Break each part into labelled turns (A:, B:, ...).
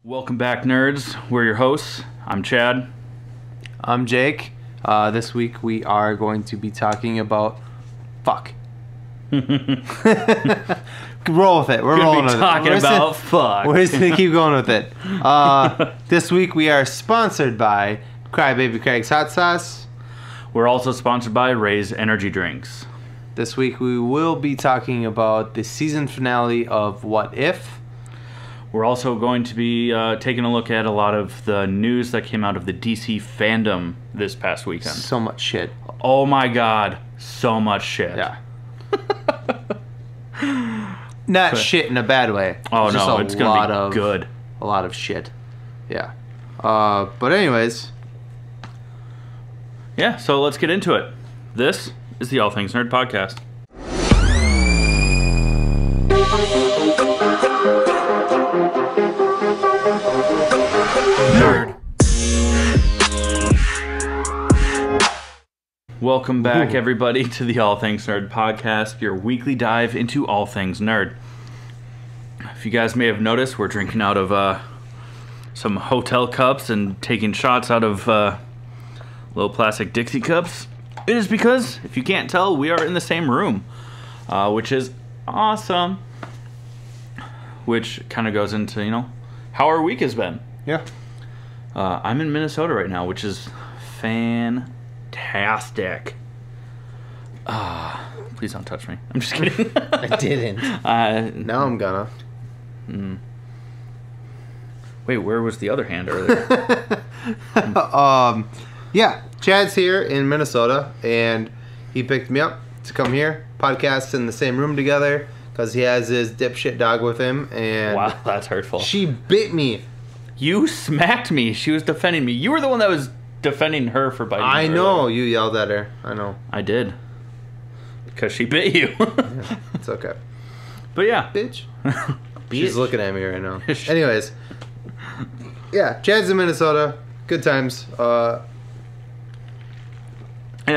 A: Welcome back, nerds. We're your hosts. I'm Chad.
B: I'm Jake. This week we are going to be talking about fuck. Roll with it. We're rolling with it.
A: Talking about fuck.
B: We're just gonna keep going with it. This week we are sponsored by Crybaby Craig's Hot Sauce.
A: We're also sponsored by Ray's Energy Drinks.
B: This week we will be talking about the season finale of What If.
A: We're also going to be taking a look at a lot of the news that came out of the DC Fandom this past weekend.
B: So much shit.
A: Oh my god, so much shit.
B: Yeah. Not shit in a bad way.
A: Oh no, it's going to be good.
B: A lot of shit. Yeah. But anyways.
A: Yeah, so let's get into it. This is the All Things Nerd Podcast. Nerd. Welcome back, everybody, to the All Things Nerd Podcast, your weekly dive into all things nerd. If you guys may have noticed, we're drinking out of some hotel cups and taking shots out of little plastic Dixie cups. It is because, if you can't tell, we are in the same room, which is awesome. Which kind of goes into, how our week has been.
B: Yeah.
A: I'm in Minnesota right now, which is fantastic. Please don't touch me. I'm just kidding.
B: I didn't. Now I'm gonna.
A: Wait, where was the other hand earlier?
B: Yeah, Chad's here in Minnesota, and he picked me up to come here, podcast in the same room together, because he has his dipshit dog with him, and...
A: Wow, that's hurtful.
B: She bit me.
A: You smacked me. She was defending me. You were the one that was defending her for biting her.
B: I know. You yelled at her. I know.
A: I did. Because she bit you.
B: Yeah, it's okay.
A: But yeah.
B: Bitch. She's looking at me right now. Anyways. Yeah, Chad's in Minnesota. Good times.
A: And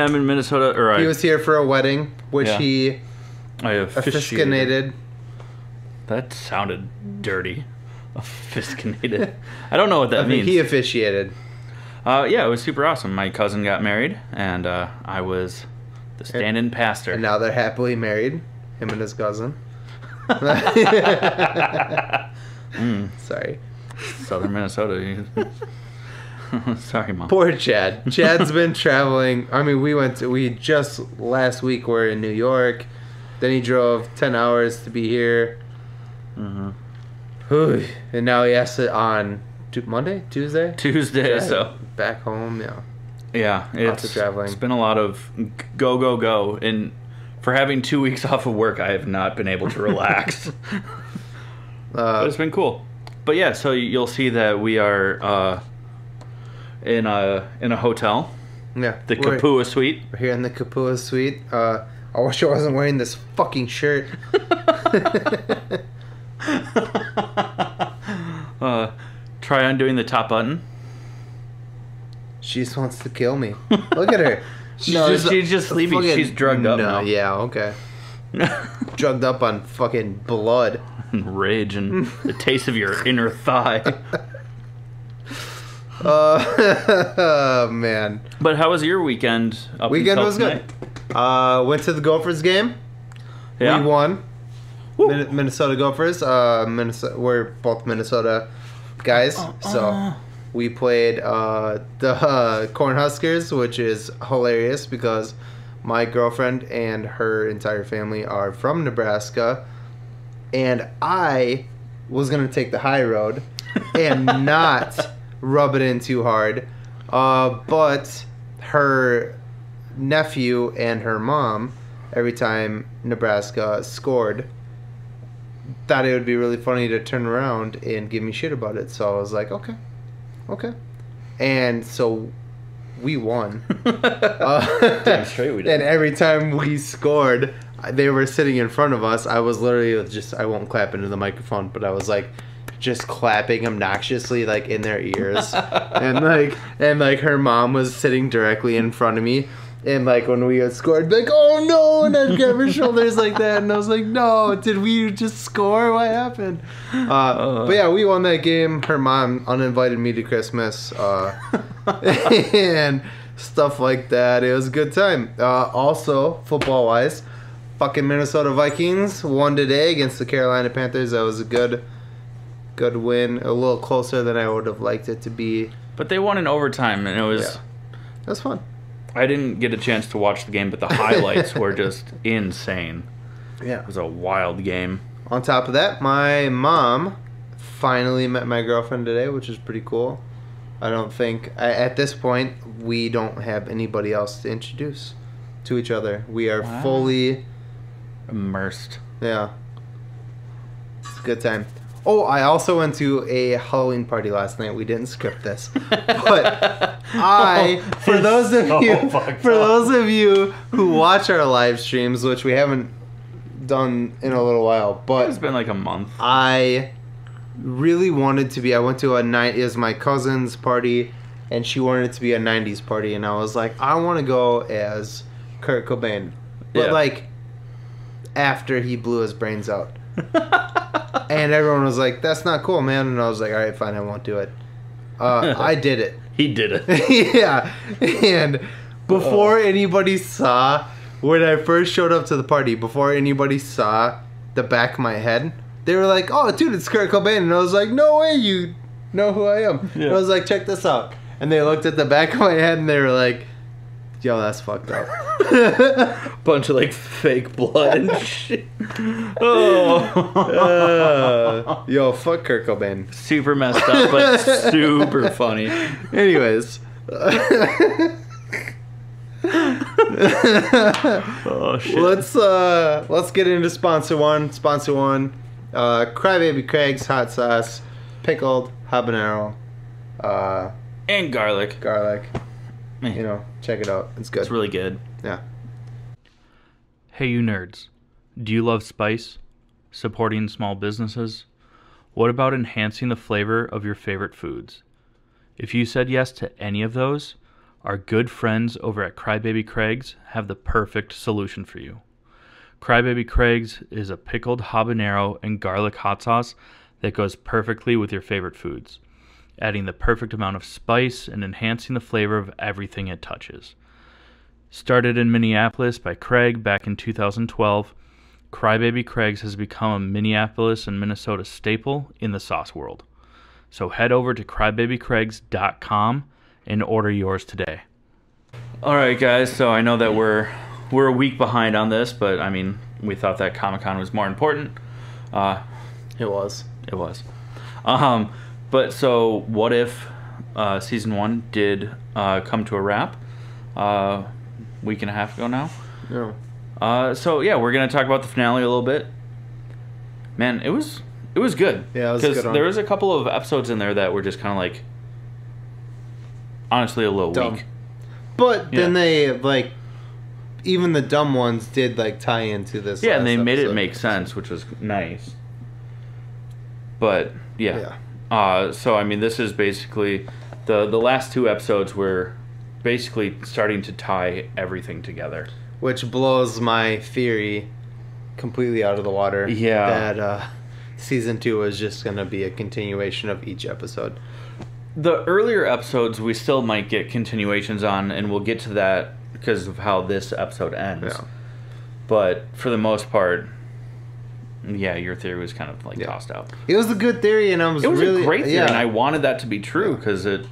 A: I'm in Minnesota.
B: He was here for a wedding, which he
A: I
B: officiated.
A: That sounded dirty. Officiated. I don't know what that means.
B: He officiated.
A: Yeah, it was super awesome. My cousin got married, and I was the stand-in pastor.
B: And now they're happily married, him and his cousin. Sorry.
A: Southern Minnesota. Sorry, Mom.
B: Poor Chad. Chad's been traveling. I mean, we just last week were in New York. Then he drove 10 hours to be here.
A: Mm-hmm.
B: And now he has to on Monday, Tuesday,
A: so
B: back home.
A: Yeah,
B: lots of traveling.
A: It's been a lot of go, and for having 2 weeks off of work, I have not been able to relax. But it's been cool. But yeah, so you'll see that we are in a hotel.
B: Yeah,
A: the Kapua Suite.
B: We're here in the Kapua Suite. I wish I wasn't wearing this fucking shirt.
A: Try undoing the top button.
B: She just wants to kill me. Look at her.
A: She's just sleeping. She's drugged up now.
B: Yeah, okay. Drugged up on fucking blood.
A: And rage and the taste of your inner thigh.
B: Oh, man.
A: But how was your weekend?
B: Weekend was good. Went to the Gophers game.
A: Yeah.
B: We won. Minnesota Gophers. We're both Minnesota guys, so we played the Cornhuskers, which is hilarious because my girlfriend and her entire family are from Nebraska, and I was gonna take the high road and not rub it in too hard, but her nephew and her mom, every time Nebraska scored, thought it would be really funny to turn around and give me shit about it. So I was like, okay. And so we won.
A: Damn straight we did.
B: And every time we scored, they were sitting in front of us. I was literally I won't clap into the microphone, but I was like just clapping obnoxiously like in their ears. and her mom was sitting directly in front of me. And like when we had scored, like, oh no, and I'd grab her shoulders like that, and I was like, no, did we just score? What happened? But yeah, we won that game. Her mom uninvited me to Christmas, and stuff like that. It was a good time. Also, football wise, fucking Minnesota Vikings won today against the Carolina Panthers. That was a good win. A little closer than I would have liked it to be.
A: But they won in overtime, and it was
B: that's fun.
A: I didn't get a chance to watch the game, but the highlights were just insane.
B: Yeah.
A: It was a wild game.
B: On top of that, my mom finally met my girlfriend today, which is pretty cool. I don't think, at this point, we don't have anybody else to introduce to each other. We are fully
A: immersed.
B: Yeah. It's a good time. Oh, I also went to a Halloween party last night. We didn't script this, but for those of you who watch our live streams, which we haven't done in a little while, but
A: it's been like a month.
B: I really wanted to be. I went to it was my cousin's party, and she wanted it to be a '90s party, and I was like, I want to go as Kurt Cobain, but like after he blew his brains out. And everyone was like, that's not cool, man. And I was like, all right, fine, I won't do it. I did it.
A: He did it.
B: Yeah. And before anybody saw, when I first showed up to the party, before anybody saw the back of my head, they were like, oh, dude, it's Kurt Cobain. And I was like, no way, you know who I am. Yeah. And I was like, check this out. And they looked at the back of my head and they were like, yo, that's fucked up.
A: Bunch of like fake blood and shit.
B: Yo, fuck Kurt Cobain.
A: Super messed up, but super funny.
B: Anyways.
A: Oh shit.
B: Let's get into sponsor one. Sponsor one. Crybaby Craig's hot sauce, pickled habanero,
A: and garlic.
B: You know, check it out. It's good.
A: It's really good.
B: Yeah.
A: Hey, you nerds. Do you love spice? Supporting small businesses? What about enhancing the flavor of your favorite foods? If you said yes to any of those, our good friends over at Crybaby Craig's have the perfect solution for you. Crybaby Craig's is a pickled habanero and garlic hot sauce that goes perfectly with your favorite foods, adding the perfect amount of spice and enhancing the flavor of everything it touches. Started in Minneapolis by Craig back in 2012, Crybaby Craig's has become a Minneapolis and Minnesota staple in the sauce world. So head over to crybabycraigs.com and order yours today. All right, guys, so I know that we're a week behind on this, but I mean, we thought that Comic-Con was more important.
B: It was.
A: But so, what if season 1 did come to a wrap? Week and a half ago now.
B: Yeah.
A: So yeah, we're gonna talk about the finale a little bit. Man, it was good.
B: Yeah, it was a good one.
A: There was a couple of episodes in there that were just kind of like, honestly, a little
B: dumb.
A: weak.
B: But then they like, even the dumb ones did like tie into this.
A: Yeah, and they made
B: episode.
A: it make sense, which was nice. But yeah. So I mean, this is basically the last 2 episodes were basically starting to tie everything together,
B: which blows my theory completely out of the water.
A: Yeah,
B: that season 2 is just gonna be a continuation of each episode.
A: The earlier episodes we still might get continuations on, and we'll get to that because of how this episode ends.
B: Yeah.
A: But for the most part, yeah, your theory was kind of like tossed out.
B: It was a good theory, and it was
A: a great theory, and I wanted that to be true because it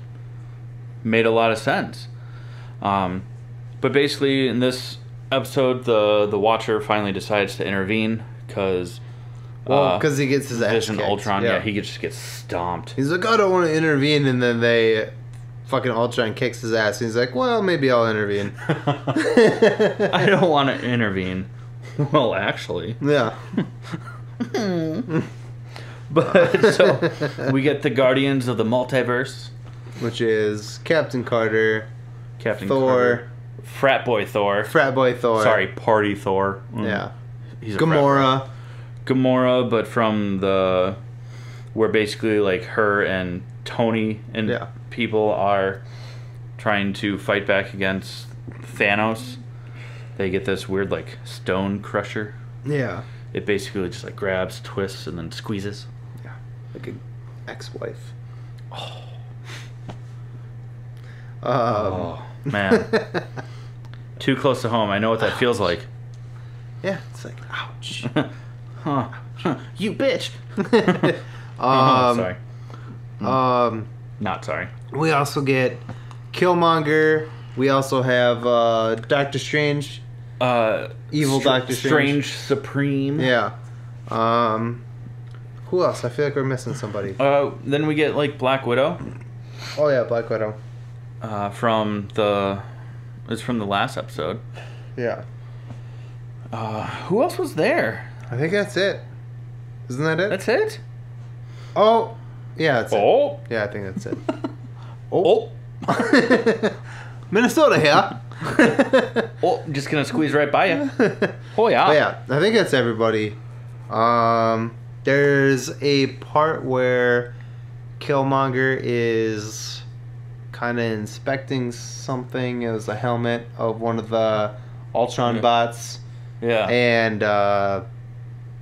A: made a lot of sense. But basically, in this episode, the Watcher finally decides to intervene because
B: because he gets his ass
A: Vision
B: kicked.
A: Ultron, he just gets stomped.
B: He's like, I don't want to intervene, and then fucking Ultron kicks his ass, and he's like, well, maybe I'll intervene.
A: I don't want to intervene. Well, actually.
B: Yeah.
A: But so we get the Guardians of the Multiverse,
B: which is Captain Carter,
A: Captain
B: Thor,
A: Carter, Frat Boy Thor. Sorry, Party Thor.
B: Yeah.
A: He's a
B: Gamora.
A: Gamora, but from where basically like her and Tony and people are trying to fight back against Thanos, they get this weird like stone crusher.
B: Yeah.
A: It basically just like grabs, twists, and then squeezes.
B: Yeah. Like an ex-wife.
A: Oh man. Too close to home. I know what that feels like.
B: Yeah, it's like, ouch.
A: Huh. You bitch. Sorry. Not sorry.
B: We also get Killmonger. We also have Doctor Strange. Evil Doctor
A: Strange Supreme.
B: Yeah. Who else? I feel like we're missing somebody.
A: Then we get like Black Widow.
B: Oh yeah, Black Widow.
A: It's from the last episode.
B: Yeah.
A: Who else was there?
B: I think that's it. Isn't that it?
A: That's it?
B: Oh. Yeah, that's
A: it.
B: Yeah, I think that's it.
A: Oh.
B: Minnesota here.
A: Oh, just gonna squeeze right by you. Oh yeah.
B: But yeah, I think that's everybody. There's a part where Killmonger is kind of inspecting something. It was a helmet of one of the Ultron bots.
A: Yeah.
B: And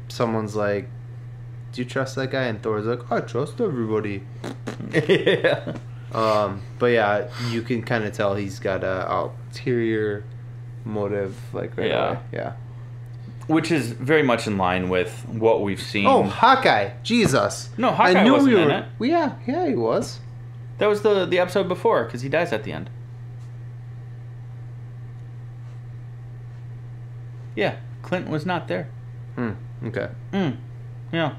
B: someone's like, "Do you trust that guy?" And Thor's like, "I trust everybody."
A: Yeah.
B: But yeah, you can kind of tell he's got a ulterior motive, like right away. Yeah.
A: Which is very much in line with what we've seen.
B: Oh, Hawkeye! Jesus.
A: No, Hawkeye wasn't in it.
B: Well, yeah, he was.
A: That was the episode before, because he dies at the end. Yeah, Clint was not there.
B: Okay.
A: Yeah.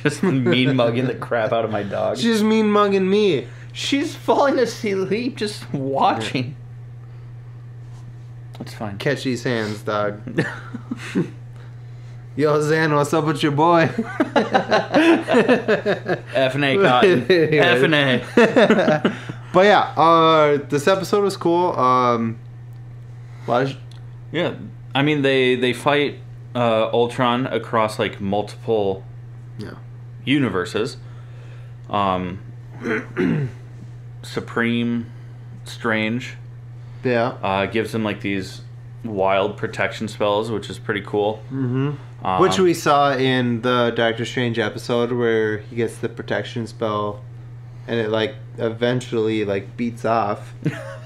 A: Just mean mugging the crap out of my dog.
B: She's mean mugging me.
A: She's falling asleep just watching. It's fine.
B: Catch these hands, dog. Yo, Zan, what's up with your boy?
A: F&A, Cotton. F&A.
B: But yeah, this episode was cool.
A: Yeah, I mean, they fight Ultron across, like, multiple universes. Supreme Strange gives him, like, these wild protection spells, which is pretty cool.
B: Which we saw in the Doctor Strange episode where he gets the protection spell and it like eventually like beats off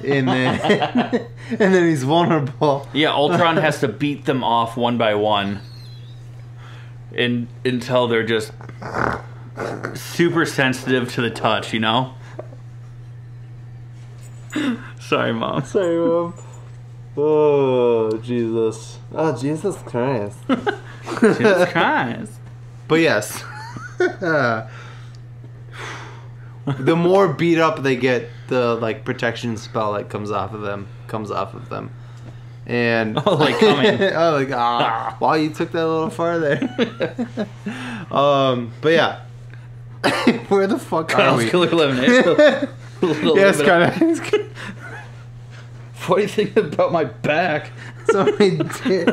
B: and then and then he's vulnerable.
A: Yeah, Ultron has to beat them off one by one until they're just super sensitive to the touch, you know? Sorry, Mom.
B: Sorry, Mom. Oh, Jesus. Oh, Jesus Christ.
A: Jesus Christ.
B: But yes. The more beat up they get, the like protection spell like comes off of them. And
A: like coming.
B: Wow, you took that a little farther. But yeah. Where the fuck are we?
A: Killer Elimination.
B: Yes, kind of.
A: What do you think about my back?
B: Somebody did.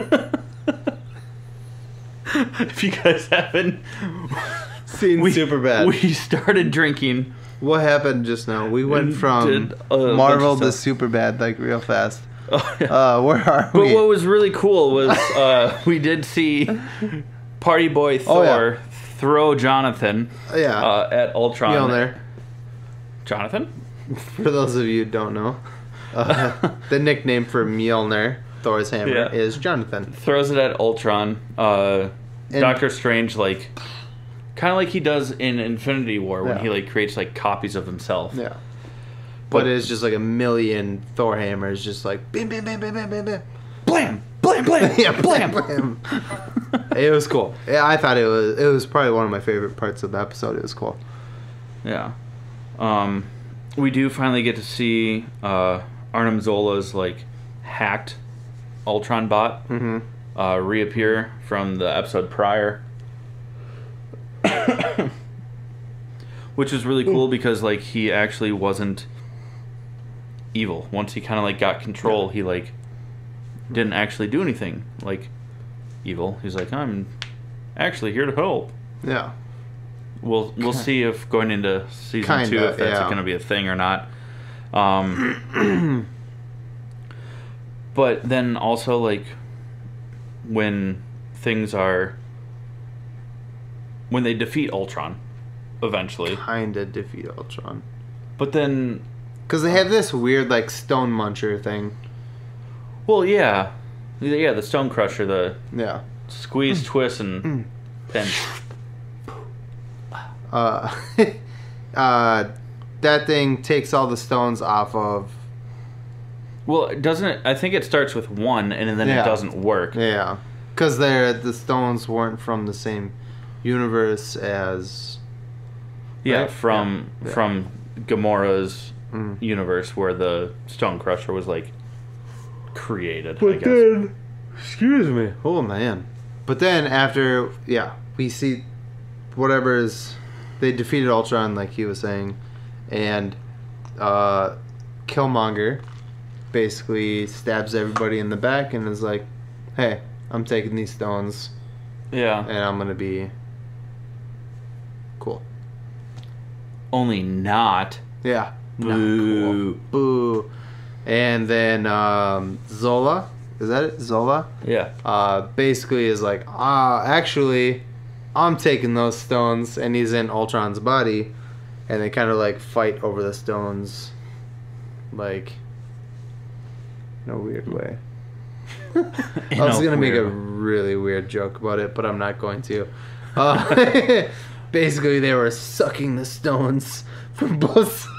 A: If you guys haven't
B: seen Superbad,
A: we started drinking.
B: What happened just now? We went from Marvel to Superbad like real fast.
A: Oh, yeah.
B: Where are we?
A: But what was really cool was we did see Party Boy Thor throw Jonathan at Ultron.
B: Mjolnir.
A: Jonathan?
B: For those of you who don't know, the nickname for Mjolnir, Thor's hammer, is Jonathan.
A: Throws it at Ultron. Doctor Strange, like, kind of like he does in Infinity War when he like creates like copies of himself.
B: Yeah. But it's just like a million Thor hammers, just like bam, bam, bam, bam, bam, bam, bam,
A: blam, blam, blam,
B: yeah, blam, blam. It was cool. Yeah, I thought it was probably one of my favorite parts of the episode. It was cool.
A: Yeah. We do finally get to see Arnim Zola's like hacked Ultron bot reappear from the episode prior. Which is really cool because like he actually wasn't evil. Once he kind of like got control, he like didn't actually do anything like evil. He's like, I'm actually here to help.
B: Yeah.
A: We'll see if going into season 2 if that's going to be a thing or not. But then also, like, when they defeat Ultron, eventually.
B: Kinda defeat Ultron.
A: But then...
B: Because they have this weird, like, stone muncher thing.
A: Well, yeah. Yeah, the stone crusher, the...
B: Yeah.
A: Squeeze, twist, and pin.
B: That thing takes all the stones off of...
A: Well, doesn't it... I think it starts with one, and then it doesn't work.
B: Yeah. Because the stones weren't from the same universe as...
A: Yeah,
B: right?
A: from Gamora's universe, where the stone crusher was, like, created, I guess.
B: Then... Excuse me. Oh, man. But then after... Yeah, we see whatever's... They defeated Ultron, like he was saying, and Killmonger basically stabs everybody in the back and is like, hey, I'm taking these stones.
A: Yeah.
B: And I'm going to be cool.
A: Only not.
B: Yeah.
A: Boo.
B: Not cool. Boo. And then Zola, is that it? Zola?
A: Yeah.
B: Basically is like, actually, I'm taking those stones, and he's in Ultron's body, and they kind of like fight over the stones, like, in a weird way. I was going to make a really weird joke about it, but I'm not going to. Basically, they were sucking the stones from both sides.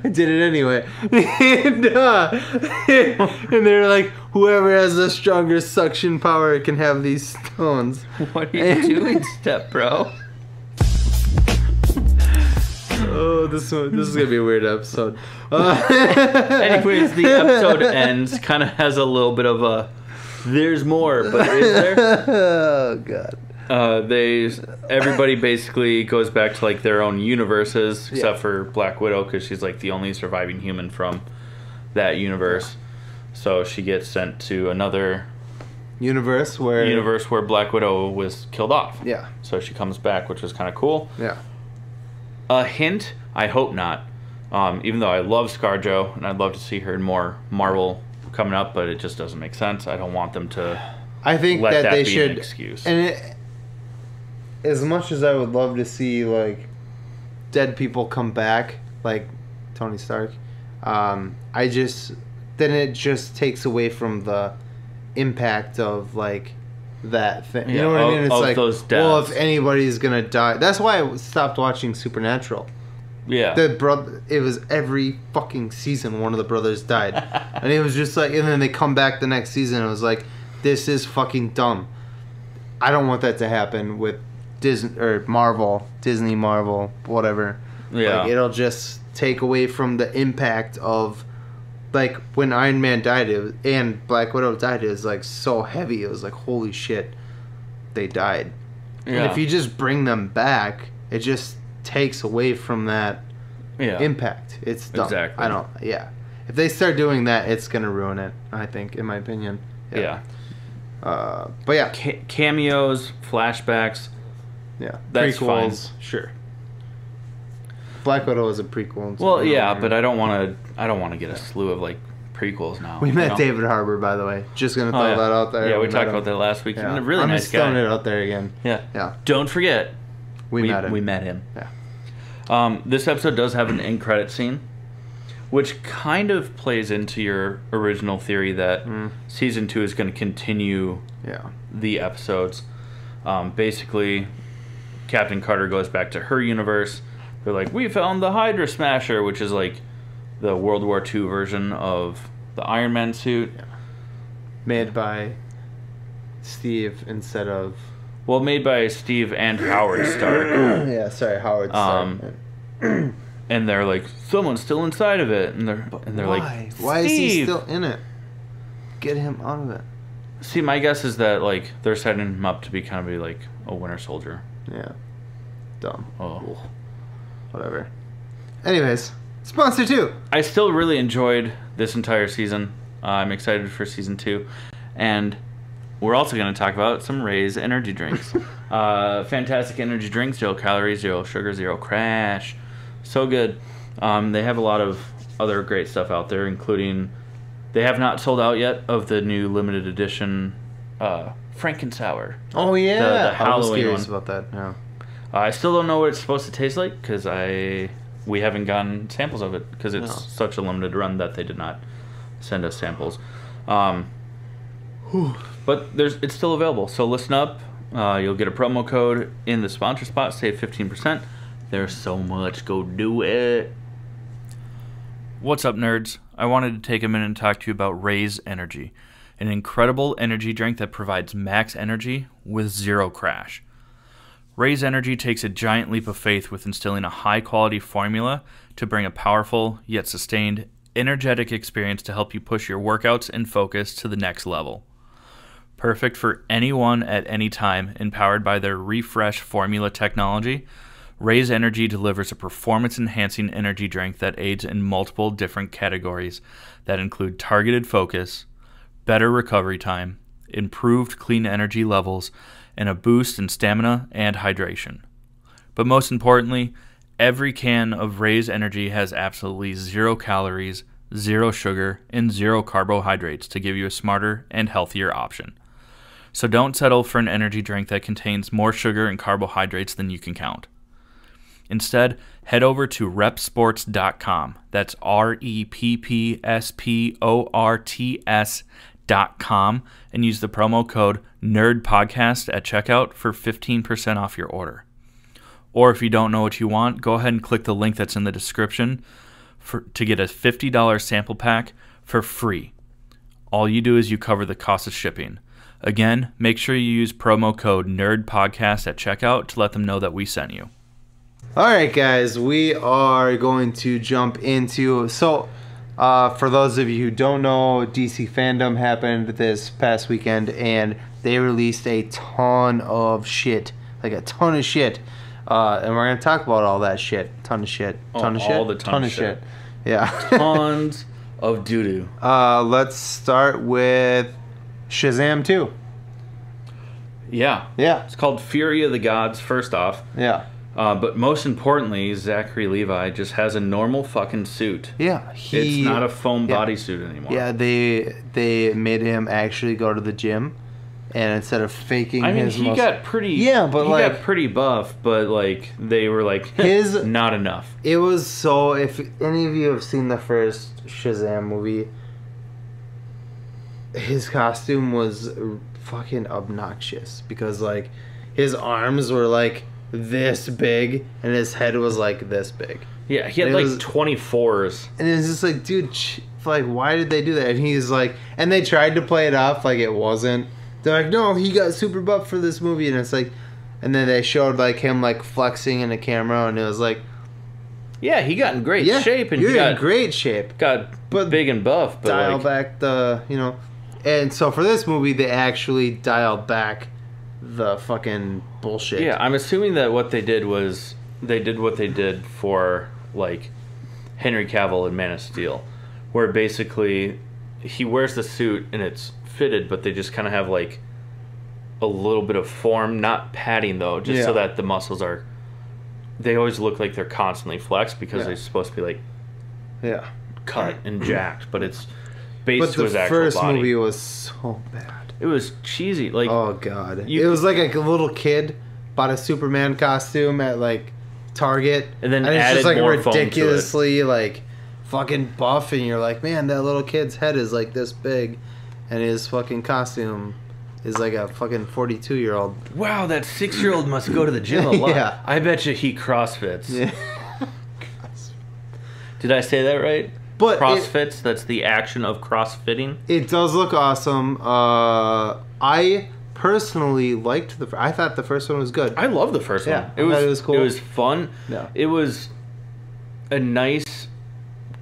B: I did it anyway. And they're like, whoever has the stronger suction power can have these stones.
A: What are you doing, step bro?
B: Oh, this is going to be a weird episode.
A: Anyways, the episode ends, kind of has a little bit of a, there's more, but is there?
B: Oh, God.
A: Everybody basically goes back to, like, their own universes, except for Black Widow, because she's, like, the only surviving human from that universe. So she gets sent to another
B: universe where
A: Black Widow was killed off.
B: Yeah.
A: So she comes back, which was kind of cool.
B: Yeah.
A: A hint, I hope not. Even though I love ScarJo, and I'd love to see her in more Marvel coming up, but it just doesn't make sense. I don't want them to.
B: I think
A: let
B: that they
A: be
B: should.
A: An excuse.
B: And as much as I would love to see, like, dead people come back, like Tony Stark, then it just takes away from the impact of, like, that thing. You know what I mean? It's like,
A: those deaths.
B: Well, if anybody's gonna die, that's why I stopped watching Supernatural.
A: Yeah.
B: It was every fucking season one of the brothers died, and it was just like, and then they come back the next season, and it was like, this is fucking dumb. I don't want that to happen with Disney or Disney, Marvel, whatever.
A: Yeah.
B: Like, it'll just take away from the impact of, like, when Iron Man died and Black Widow died, it was like so heavy. It was like, holy shit, they died. Yeah. And if you just bring them back, it just takes away from that impact. It's dumb.
A: Exactly.
B: If they start doing that, it's gonna ruin it, I think, in my opinion.
A: Yeah.
B: But yeah,
A: cameos, flashbacks.
B: Yeah,
A: that's
B: prequels,
A: fine.
B: Sure. Black Widow is a prequel.
A: Well, yeah, but I don't want to get a slew of, like, prequels now.
B: We met David Harbour, by the way. Just gonna throw that out there.
A: Yeah, we talked about that last week.
B: Yeah.
A: A really nice guy.
B: I'm just throwing it out there again.
A: Yeah. Don't forget,
B: we met him.
A: We met him.
B: Yeah.
A: This episode does have an end credit scene, which kind of plays into your original theory that season 2 is going to continue the episodes. Basically, Captain Carter goes back to her universe. They're like, we found the Hydra Smasher, which is like the World War II version of the Iron Man suit.
B: Yeah. Made by Steve instead of...
A: Well, made by Steve and Howard Stark.
B: Howard Stark.
A: And they're like, someone's still inside of it. And they're like,
B: why is he still in it? Get him out of it.
A: See, my guess is that, like, they're setting him up to be kind of like a Winter Soldier.
B: Yeah. Dumb.
A: Oh.
B: Whatever. Anyways, sponsor 2.
A: I still really enjoyed this entire season. I'm excited for season 2. And we're also going to talk about some Ray's energy drinks. Fantastic energy drinks, 0 calories, 0 sugar, 0 crash. So good. They have a lot of other great stuff out there, including they have not sold out yet of the new limited edition Frankensour.
B: Oh yeah,
A: the Halloween
B: I was curious
A: one.
B: about that. Yeah.
A: I still don't know what it's supposed to taste like because we haven't gotten samples of it because it's such a limited run that they did not send us samples. But it's still available, so listen up. You'll get a promo code in the sponsor spot, save 15%. There's so much, go do it. What's up, nerds? I wanted to take a minute and talk to you about Raise Energy, an incredible energy drink that provides max energy with zero crash. Raise Energy takes a giant leap of faith with instilling a high-quality formula to bring a powerful, yet sustained, energetic experience to help you push your workouts and focus to the next level. Perfect for anyone at any time, and powered by their Refresh formula technology, Raise Energy delivers a performance-enhancing energy drink that aids in multiple different categories that include targeted focus, better recovery time, improved clean energy levels, and a boost in stamina and hydration. But most importantly, every can of Raise Energy has absolutely 0 calories, 0 sugar, and 0 carbohydrates to give you a smarter and healthier option. So don't settle for an energy drink that contains more sugar and carbohydrates than you can count. Instead, head over to repsports.com. That's REPPSPORTS.com and use the promo code NERDPODCAST at checkout for 15% off your order. Or if you don't know what you want, go ahead and click the link that's in the description to get a $50 sample pack for free. All you do is you cover the cost of shipping. Again, make sure you use promo code NERDPODCAST at checkout to let them know that we sent you.
B: All right, guys, we are going to jump into... So, for those of you who don't know, DC Fandom happened this past weekend, and they released a ton of shit. Like, a ton of shit. And we're going to talk about all that shit. Ton of shit. Ton of shit?
A: All the ton of shit.
B: Yeah.
A: Tons of doo-doo.
B: Let's start with Shazam 2.
A: Yeah.
B: Yeah.
A: It's called Fury of the Gods, first off.
B: Yeah.
A: But most importantly, Zachary Levi just has a normal fucking suit.
B: Yeah,
A: it's not a foam bodysuit anymore.
B: Yeah, they made him actually go to the gym, and instead of faking his
A: he got pretty got pretty buff, but like they were like not enough.
B: It was so. If any of you have seen the first Shazam movie, his costume was fucking obnoxious because like his arms were like this big and his head was like this big.
A: Yeah, he had like 24s.
B: And it's just like, dude, like, why did they do that? And he's like, and they tried to play it off like it wasn't. They're like, no, he got super buff for this movie. And it's like, and then they showed like him like flexing in a camera, and it was like,
A: yeah, he got in great shape. And
B: you're in great shape.
A: Got big and buff. But
B: dial back the, And so for this movie, they actually dialed back the fucking bullshit.
A: Yeah, I'm assuming that what they did was they did what they did for like Henry Cavill in Man of Steel, where basically he wears the suit and it's fitted, but they just kind of have like a little bit of form, not padding though, just so that the muscles are. They always look like they're constantly flexed because they're supposed to be like cut and jacked, but it's based to his actual body. But the first movie was so bad. It was cheesy. Like,
B: oh god, it was like a little kid bought a Superman costume at like Target,
A: and then
B: it's
A: added
B: just like
A: more
B: ridiculously like fucking buff, and you're like, man, that little kid's head is like this big, and his fucking costume is like a fucking 42-year-old.
A: Wow, that 6-year-old must go to the gym a lot. Yeah, I bet you he CrossFits. Yeah. Did I say that right? But CrossFits, that's the action of crossfitting.
B: It does look awesome. I personally liked I thought the first one was good.
A: I love the first one.
B: It was cool.
A: It was fun.
B: Yeah.
A: It was a nice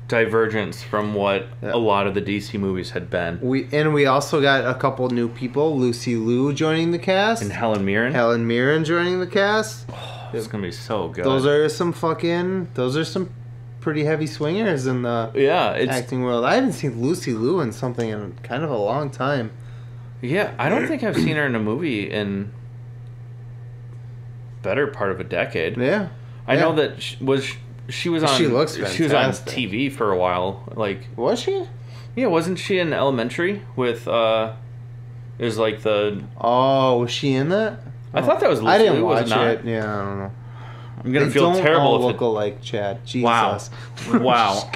A: divergence from what a lot of the DC movies had been.
B: We also got a couple new people. Lucy Liu joining the cast.
A: And Helen Mirren.
B: Helen Mirren joining the cast.
A: Oh, it's going to be so good.
B: Those are some pretty heavy swingers in the acting world. I haven't seen Lucy Liu in something in kind of a long time.
A: Yeah, I don't think I've seen her in a movie in better part of a decade.
B: Yeah.
A: I know that She was on.
B: She looks
A: She was on
B: fantastic.
A: TV for a while. Like,
B: Was she?
A: yeah, wasn't she in Elementary with? It was like the.
B: Oh, was she in that?
A: I thought that was.
B: I didn't
A: Lucy Liu, was
B: watch
A: not?
B: it. Yeah, I don't know.
A: I'm gonna
B: They
A: feel
B: don't
A: terrible.
B: all
A: if
B: look alike, Chad. Jesus.
A: Wow.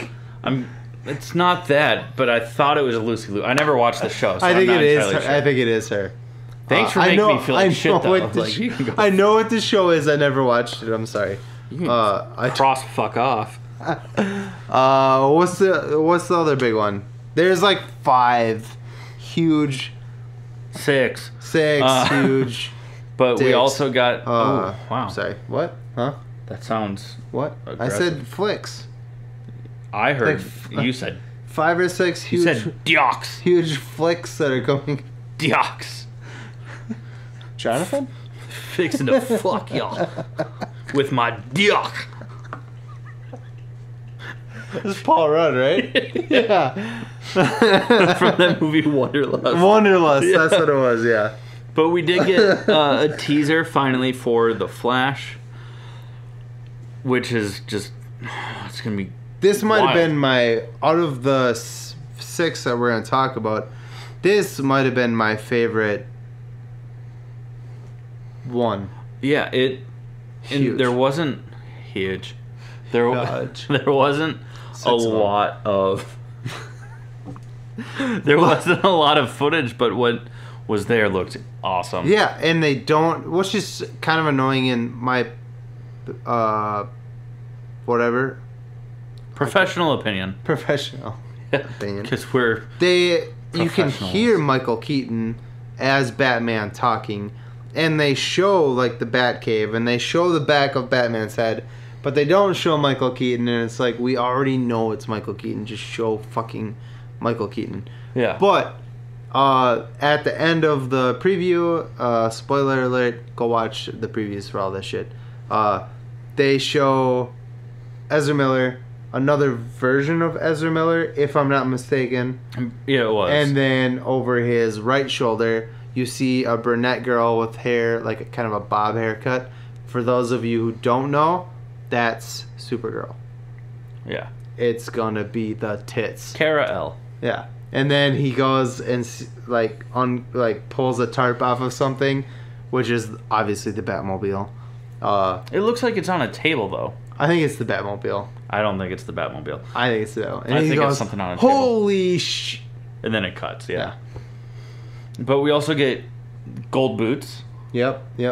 A: It's not that, but I thought it was Lucy Liu. I never watched the show, so
B: I think
A: I'm not
B: it is.
A: entirely
B: Her.
A: sure.
B: I think it is her.
A: Thanks for making me feel like shit, though. Like, you can go
B: I know what the show is. I never watched it. I'm sorry.
A: You can
B: I
A: cross fuck off.
B: what's the other big one? There's like 5 huge,
A: 6.
B: 6 huge.
A: But we
B: dicks.
A: also got. Oh, wow.
B: Sorry. What? Huh?
A: That sounds.
B: What?
A: Aggressive.
B: I said flicks.
A: I heard
B: Like,
A: you said.
B: 5 or 6 huge.
A: You said diox.
B: Huge flicks that are going.
A: Diox.
B: Jonathan?
A: Fixing to fuck y'all with my diox.
B: This is Paul Rudd, right? Yeah.
A: From that movie Wanderlust.
B: Wanderlust.
A: Yeah.
B: That's what it was. Yeah.
A: But we did get a teaser finally for The Flash, which is just. It's going to be.
B: This might have
A: wild.
B: been my, out of the 6 that we're going to talk about, this might have been my favorite one.
A: Yeah, it. And
B: Huge.
A: there wasn't. Huge. There
B: Huge.
A: wasn't
B: Six
A: a
B: of them.
A: lot of. There wasn't a lot of footage, but what was there looked awesome.
B: Yeah, and they don't, which is kind of annoying in my, whatever,
A: Professional opinion.
B: professional opinion.
A: Because we're.
B: You can
A: Professionals.
B: hear Michael Keaton as Batman talking, and they show like the Batcave, and they show the back of Batman's head, but they don't show Michael Keaton, and it's like, we already know it's Michael Keaton, just show fucking Michael Keaton.
A: Yeah.
B: But at the end of the preview, spoiler alert, go watch the previews for all this shit. They show Ezra Miller, another version of Ezra Miller, if I'm not mistaken.
A: Yeah, it was.
B: And then over his right shoulder, you see a brunette girl with hair, like a kind of a bob haircut. For those of you who don't know, that's Supergirl.
A: Yeah.
B: It's gonna be the tits.
A: Kara L.
B: Yeah. And then he goes and pulls a tarp off of something, which is obviously the Batmobile.
A: It looks like it's on a table, though.
B: I think it's the Batmobile.
A: I don't think it's the Batmobile.
B: I think it's the Batmobile. And
A: I
B: he
A: think
B: goes,
A: it's something on a table.
B: Holy sh...
A: And then it cuts, yeah.
B: Yeah.
A: But we also get gold boots.
B: Yep.
A: We-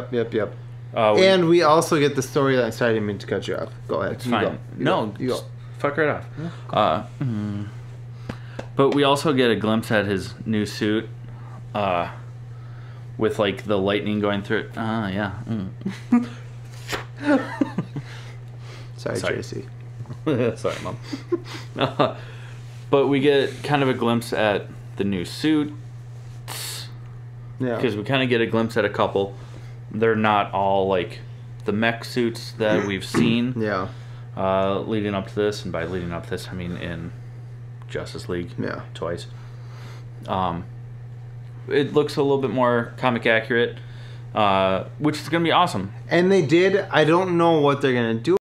B: And we also get the storyline. Sorry, I didn't mean to cut you off. Go ahead.
A: It's
B: You
A: fine.
B: go. You go.
A: Just fuck right off. But we also get a glimpse at his new suit, with like the lightning going through it. Yeah.
B: Sorry,
A: Sorry.
B: Tracy.
A: Sorry, Mom. But we get kind of a glimpse at the new suit,
B: Yeah.
A: because we kind of get a glimpse at a couple. They're not all like the mech suits that we've seen.
B: Yeah.
A: Leading up to this, and by leading up to this, I mean in Justice League.
B: Yeah.
A: Twice. It looks a little bit more comic accurate, which is going to be awesome.
B: And they did. I don't know what they're gonna do